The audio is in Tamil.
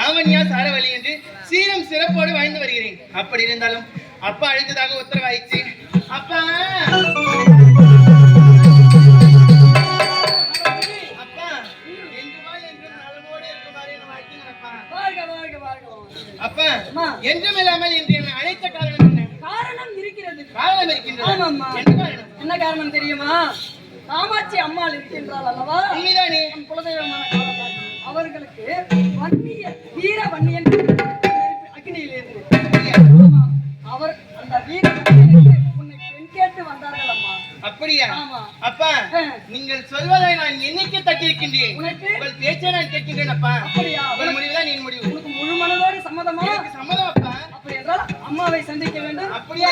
லாவண்யா சாரவழி என்று சீரம் சிறப்போடு வாழ்ந்து வருகிறேன். அப்படி இருந்தாலும் அப்பா அழைத்ததாக உத்தரவாயிடுச்சு. அப்பா அப்பா என்றும் இல்லாமல் இன்று என்னை அழைத்த காரணம் என்ன? காரணம் இருக்கிறது. காரணம் இருக்கின்றது. என்ன காரணம் தெரியுமா? காமாட்சி அம்மாள் இருக்கின்றாள் அல்லவா? உண்மைதானே? குலதெய்வமான காலத்தால் அவர்களுக்கு வன்னிய வீர வன்னியன் அக்னியில் இருந்து அவர் அந்த வீர வன்னியனுக்கு உன்னை பெண் கேட்டு வந்தார்கள் அம்மா. அப்படியா? அப்பா நீங்கள் சொல்வதை நான் என்னைக்கு தட்டிருக்கின்றேன். உங்கள் பேச்சை நான் கேட்கின்றேன் அப்பா. அப்படியா? உங்கள் முடிவுதான் என் முடிவு. உனக்கு முழு மனதோடு சம்மதமா? சம்மதம் அப்பா. அப்படி என்றால் அம்மாவை சந்திக்க வேண்டும். அப்படியா?